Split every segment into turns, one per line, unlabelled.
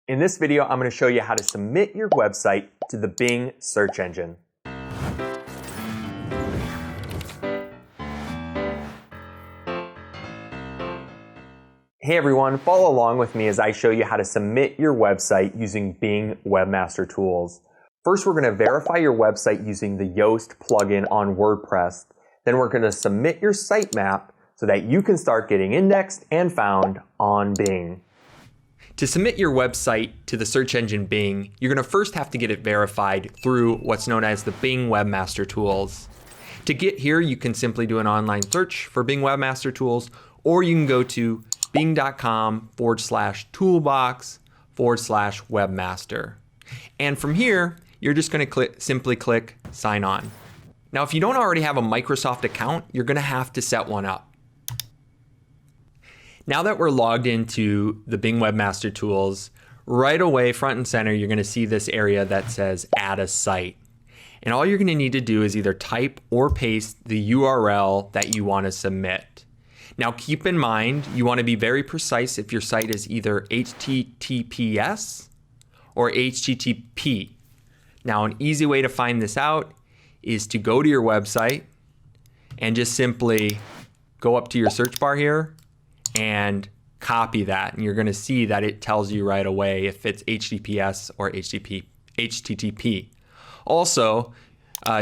In this video, I'm going to show you how to submit your website to the Bing search engine. Hey everyone, follow along with me as I show you how to submit your website using Bing Webmaster tools. First, we're going to verify your website using the Yoast plugin on WordPress. Then we're going to submit your sitemap so that you can start getting indexed and found on Bing. To submit your website to the search engine Bing, you're going to first have to get it verified through what's known as the Bing Webmaster tools. To get here, you can simply do an online search for Bing Webmaster tools, or you can go to bing.com/toolbox/webmaster. And from here, you're just going to simply click sign on. Now, if you don't already have a Microsoft account, you're going to have to set one up. Now that we're logged into the Bing Webmaster tools, right away, front and center, you're going to see this area that says add a site. And all you're going to need to do is either type or paste the URL that you want to submit. Now keep in mind, you want to be very precise if your site is either HTTPS or HTTP. Now an easy way to find this out is to go to your website and just simply go up to your search bar here and copy that, and you're going to see that it tells you right away if it's HTTPS or HTTP. Also,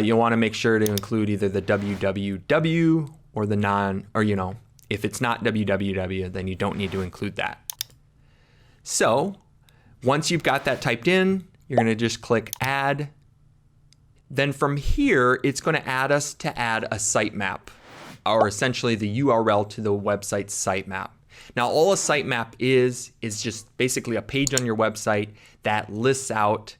you'll want to make sure to include either the www or the if it's not www, then you don't need to include that. So once you've got that typed in, you're going to just click add. Then from here, it's going to add a sitemap, or essentially the URL to the website sitemap. Now all a sitemap is just basically a page on your website that lists out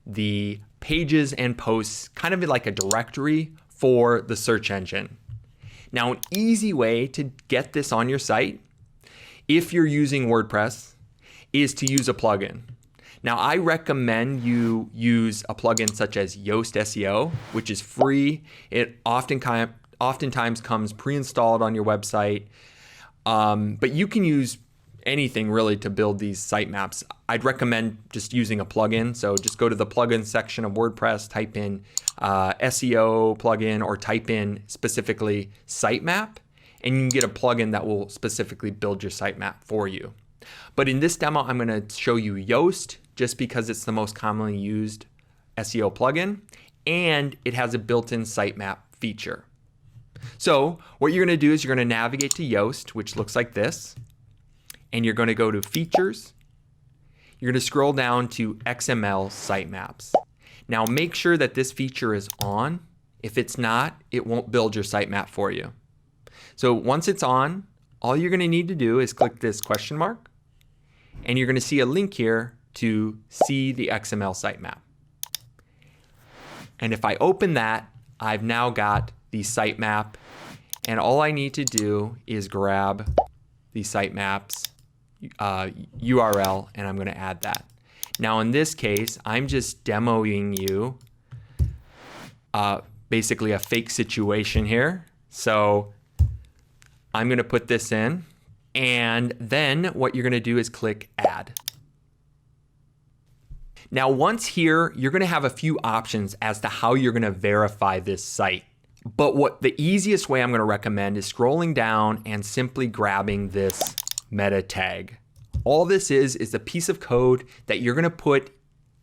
the pages and posts, kind of like a directory for the search engine. Now an easy way to get this on your site, if you're using WordPress, is to use a plugin. Now I recommend you use a plugin such as Yoast SEO, which is free. It oftentimes comes pre-installed on your website, but you can use anything really to build these sitemaps. I'd recommend just using a plugin. So just go to the plugin section of WordPress, type in SEO plugin, or type in specifically sitemap, and you can get a plugin that will specifically build your sitemap for you. But in this demo, I'm going to show you Yoast just because it's the most commonly used SEO plugin, and it has a built-in sitemap feature. So what you're going to do is you're going to navigate to Yoast, which looks like this, and you're going to go to Features. You're going to scroll down to XML Sitemaps. Now make sure that this feature is on. If it's not, it won't build your sitemap for you. So once it's on, all you're going to need to do is click this question mark, and you're going to see a link here to see the XML sitemap. And if I open that, I've now got the sitemap, and all I need to do is grab the sitemap's URL, and I'm going to add that. Now in this case, I'm just demoing you basically a fake situation here. So I'm going to put this in, and then what you're going to do is click add. Now once here, you're going to have a few options as to how you're going to verify this site. But the easiest way I'm going to recommend is scrolling down and simply grabbing this meta tag. All this is a piece of code that you're going to put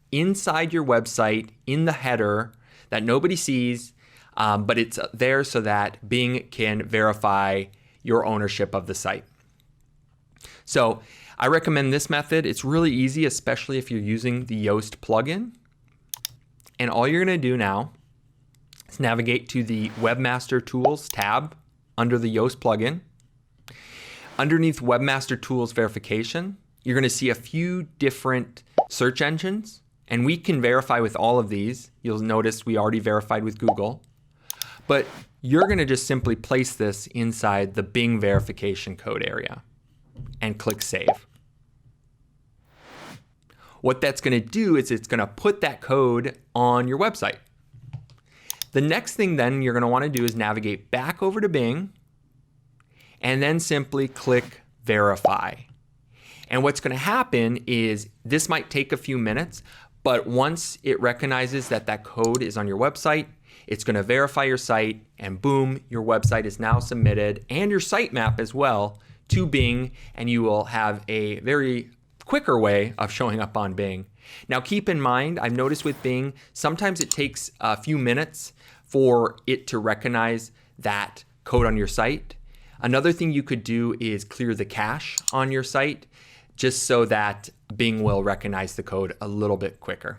inside your website in the header that nobody sees, but it's there so that Bing can verify your ownership of the site. So I recommend this method. It's really easy, especially if you're using the Yoast plugin. And all you're going to do now is navigate to the Webmaster Tools tab under the Yoast plugin. Underneath Webmaster Tools Verification, you're going to see a few different search engines, and we can verify with all of these. You'll notice we already verified with Google, but you're going to just simply place this inside the Bing verification code area and click Save. What that's going to do is it's going to put that code on your website. The next thing then you're going to want to do is navigate back over to Bing and then simply click Verify. And what's going to happen is this might take a few minutes, but once it recognizes that that code is on your website, it's going to verify your site, and boom, your website is now submitted, and your sitemap as well, to Bing, and you will have a very quicker way of showing up on Bing. Now keep in mind, I've noticed with Bing, sometimes it takes a few minutes for it to recognize that code on your site. Another thing you could do is clear the cache on your site, just so that Bing will recognize the code a little bit quicker.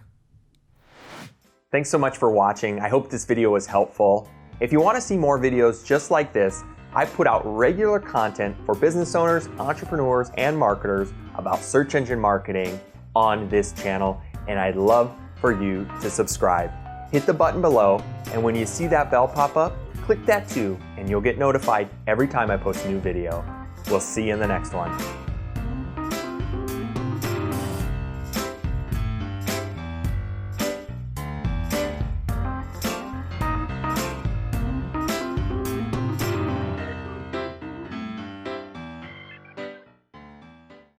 Thanks so much for watching. I hope this video was helpful. If you want to see more videos just like this, I put out regular content for business owners, entrepreneurs, and marketers about search engine marketing on this channel, and I'd love for you to subscribe. Hit the button below, and when you see that bell pop up, click that too, and you'll get notified every time I post a new video. We'll see you in the next one.